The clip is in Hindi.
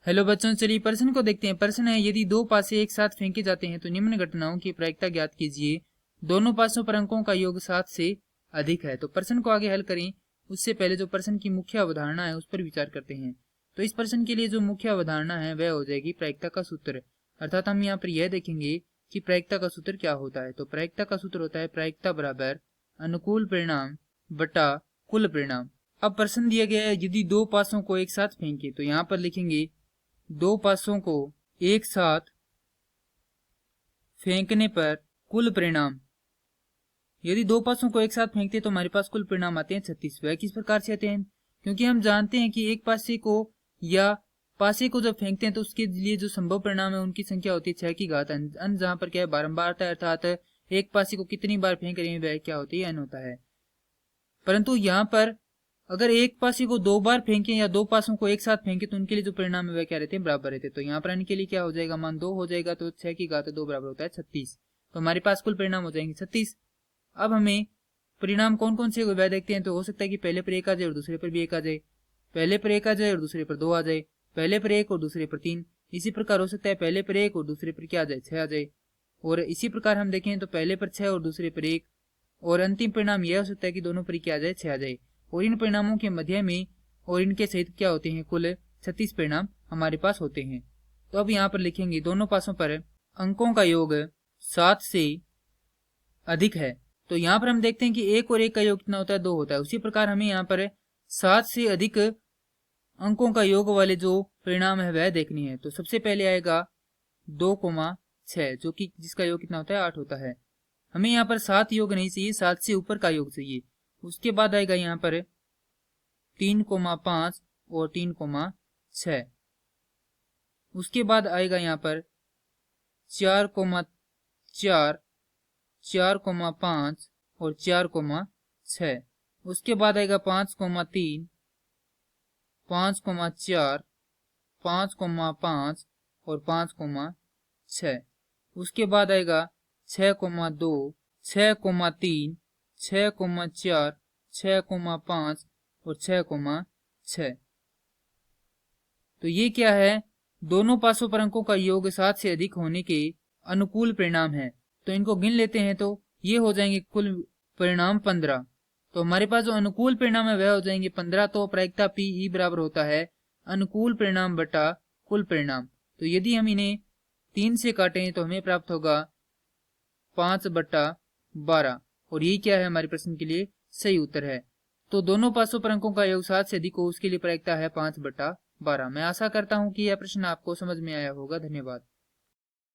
हेलो बच्चों, चलिए प्रश्न को देखते हैं। प्रश्न है, यदि दो पासे एक साथ फेंके जाते हैं तो निम्न घटनाओं की प्रायिकता ज्ञात कीजिए। दोनों पासों पर अंकों का योग 7 से अधिक है। तो प्रश्न को आगे हल करें उससे पहले जो प्रश्न की मुख्य अवधारणा है उस पर विचार करते हैं। तो इस प्रश्न के लिए जो मुख्य अवधारणा है वह हो जाएगी प्रायिकता का सूत्र। अर्थात हम यहाँ पर यह देखेंगे कि प्रायिकता का सूत्र क्या होता है। तो प्रायिकता का सूत्र होता है प्रायिकता बराबर अनुकूल परिणाम बटा कुल परिणाम। अब प्रश्न दिया गया है, यदि दो पासों को एक साथ फेंके, तो यहाँ पर लिखेंगे दो पासों को एक साथ फेंकने पर कुल परिणाम। यदि दो पासों को एक साथ फेंकते तो हमारे पास कुल परिणाम आते हैं 36। वह किस प्रकार से आते हैं? क्योंकि हम जानते हैं कि एक पासे को या पासे को जब फेंकते हैं तो उसके लिए जो संभव परिणाम है उनकी संख्या होती है 6 की घात n, जहां पर क्या है बारंबार आता है, अर्थात एक पासे को कितनी बार फेंक रहे हैं वह क्या होती है n होता है। परंतु यहाँ पर अगर एक पासे को दो बार फेंके या दो पासों को एक साथ फेंके तो उनके लिए जो परिणाम है वह क्या रहते हैं, बराबर रहते हैं। तो यहाँ पर n के लिए क्या हो जाएगा, मान 2 हो जाएगा, तो 6 की घात 2 बराबर होता है 36। तो हमारे पास कुल परिणाम हो जाएंगे 36। अब हमें परिणाम कौन कौन से वह देखते हैं। तो हो सकता है कि पहले पर 1 आ जाए और दूसरे पर भी 1 आ जाए, पहले पर 1 आ जाए और दूसरे पर 2 आ जाए, पहले पर 1 और दूसरे पर 3। इसी प्रकार हो सकता है पहले पर 1 और दूसरे पर क्या आ जाए, 6 आ जाए। और इसी प्रकार हम देखें तो पहले पर 6 और दूसरे पर 1, और अंतिम परिणाम यह हो सकता है कि दोनों पर क्या आ जाए, 6 आ जाए। और इन परिणामों के मध्य में और इनके सहित क्या होते हैं, कुल 36 परिणाम हमारे पास होते हैं। तो अब यहाँ पर लिखेंगे दोनों पासों पर अंकों का योग 7 से अधिक है। तो यहाँ पर हम देखते हैं कि 1 और 1 का योग कितना होता है, 2 होता है। उसी प्रकार हमें यहाँ पर 7 से अधिक अंकों का योग वाले जो परिणाम है वह देखनी है। तो सबसे पहले आएगा 2,6 जो कि जिसका योग कितना होता है, 8 होता है। हमें यहाँ पर 7 योग नहीं चाहिए, 7 से ऊपर का योग चाहिए। उसके बाद आएगा यहाँ पर 3,5 और 3,6। उसके बाद आएगा यहाँ पर 4,4, 4,5 और 4,6। उसके बाद आएगा 5,3, 5,4, 5,5 और 5,6। उसके बाद आएगा 6,2, 6,3, 6,4, 6,5 और 6,6। तो ये क्या है, दोनों पासों पर अंकों का योग 7 से अधिक होने के अनुकूल परिणाम है। तो इनको गिन लेते हैं तो ये हो जाएंगे कुल परिणाम 15। तो हमारे पास जो अनुकूल परिणाम है वह हो जाएंगे 15। तो प्रायिकता P बराबर होता है अनुकूल परिणाम बटा कुल परिणाम। तो यदि हम इन्हें 3 से काटें तो हमें प्राप्त होगा 5/12। और ये क्या है, हमारे प्रश्न के लिए सही उत्तर है। तो दोनों पासों पर अंकों का योग 7 से अधिक हो उसके लिए प्रायिकता है 5/12। मैं आशा करता हूं कि यह प्रश्न आपको समझ में आया होगा। धन्यवाद।